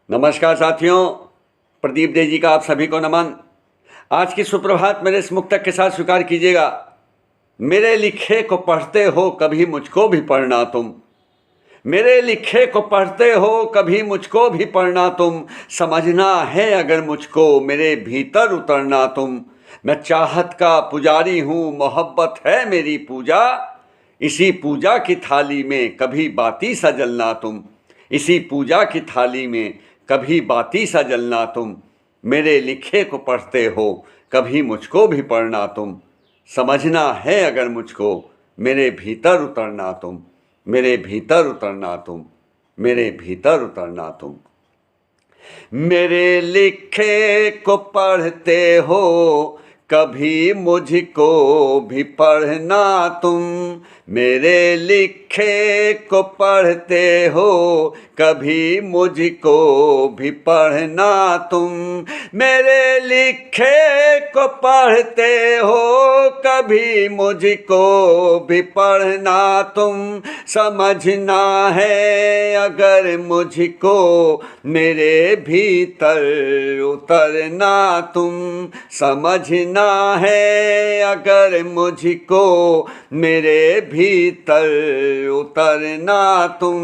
नमस्कार साथियों, प्रदीप दे जी का आप सभी को नमन। आज की सुप्रभात मेरे इस मुक्तक के साथ स्वीकार कीजिएगा। मेरे लिखे को पढ़ते हो कभी मुझको भी पढ़ना तुम, मेरे लिखे को पढ़ते हो कभी मुझको भी पढ़ना तुम, समझना है अगर मुझको मेरे भीतर उतरना तुम। मैं चाहत का पुजारी हूँ, मोहब्बत है मेरी पूजा, इसी पूजा की थाली में कभी बाती सा जलना तुम, इसी पूजा की थाली में कभी बाती सा जलना तुम। मेरे लिखे को पढ़ते हो कभी मुझको भी पढ़ना तुम, समझना है अगर मुझको मेरे भीतर उतरना तुम, मेरे भीतर उतरना तुम, मेरे भीतर उतरना तुम। मेरे लिखे को पढ़ते हो कभी मुझको भी पढ़ना तुम, मेरे लिखे को पढ़ते हो कभी मुझको भी पढ़ना तुम, मेरे लिखे को पढ़ते हो कभी मुझको भी पढ़ना तुम। समझना है अगर मुझको मेरे भीतर उतरना तुम, समझना है अगर मुझको मेरे भीतर उतरना तुम,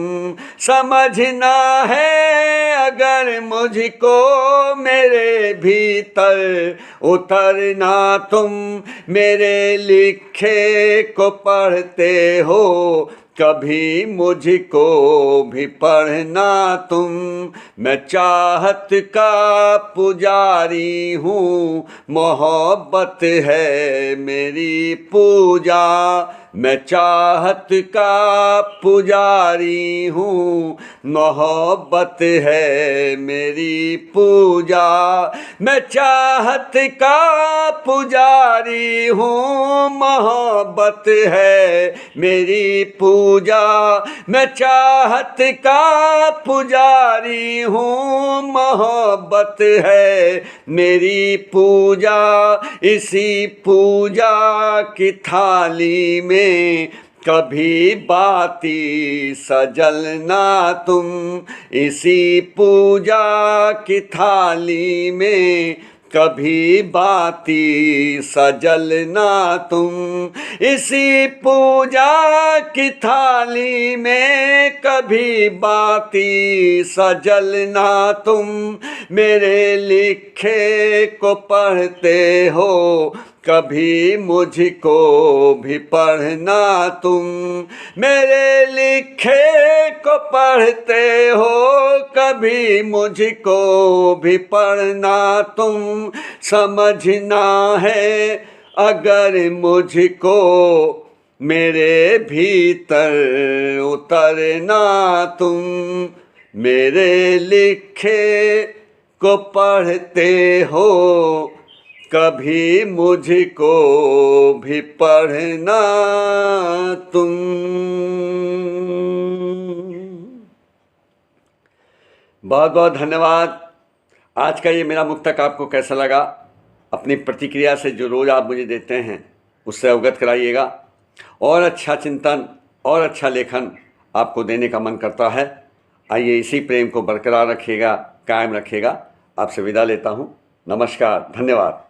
समझना है अगर मुझको मेरे भीतर उतरना तुम। मेरे लिखे को पढ़ते हो कभी मुझको भी पढ़ना तुम। मैं चाहत का पुजारी हूँ, मोहब्बत है मेरी पूजा, मैं चाहत का पुजारी हूँ, मोहब्बत है मेरी पूजा। मैं चाहत का पुजारी हूँ, मोहब्बत है मेरी पूजा, मैं चाहत का पुजारी हूँ, मोहब्बत है मेरी पूजा। इसी पूजा की थाली में कभी बाती सजलना तुम, इसी पूजा की थाली में कभी बाती सजलना तुम, इसी पूजा की थाली में कभी बाती सजलना तुम। मेरे लिखे को पढ़ते हो कभी मुझको भी पढ़ना तुम, मेरे लिखे को पढ़ते हो कभी मुझको भी पढ़ना तुम। समझना है अगर मुझको मेरे भीतर उतरना तुम, मेरे लिखे को पढ़ते हो कभी मुझको भी पढ़ना तुम। बहुत बहुत धन्यवाद। आज का ये मेरा मुक्तक आपको कैसा लगा, अपनी प्रतिक्रिया से जो रोज़ आप मुझे देते हैं उससे अवगत कराइएगा। और अच्छा चिंतन और अच्छा लेखन आपको देने का मन करता है। आइए इसी प्रेम को बरकरार रखिएगा, कायम रखिएगा। आपसे विदा लेता हूँ। नमस्कार, धन्यवाद।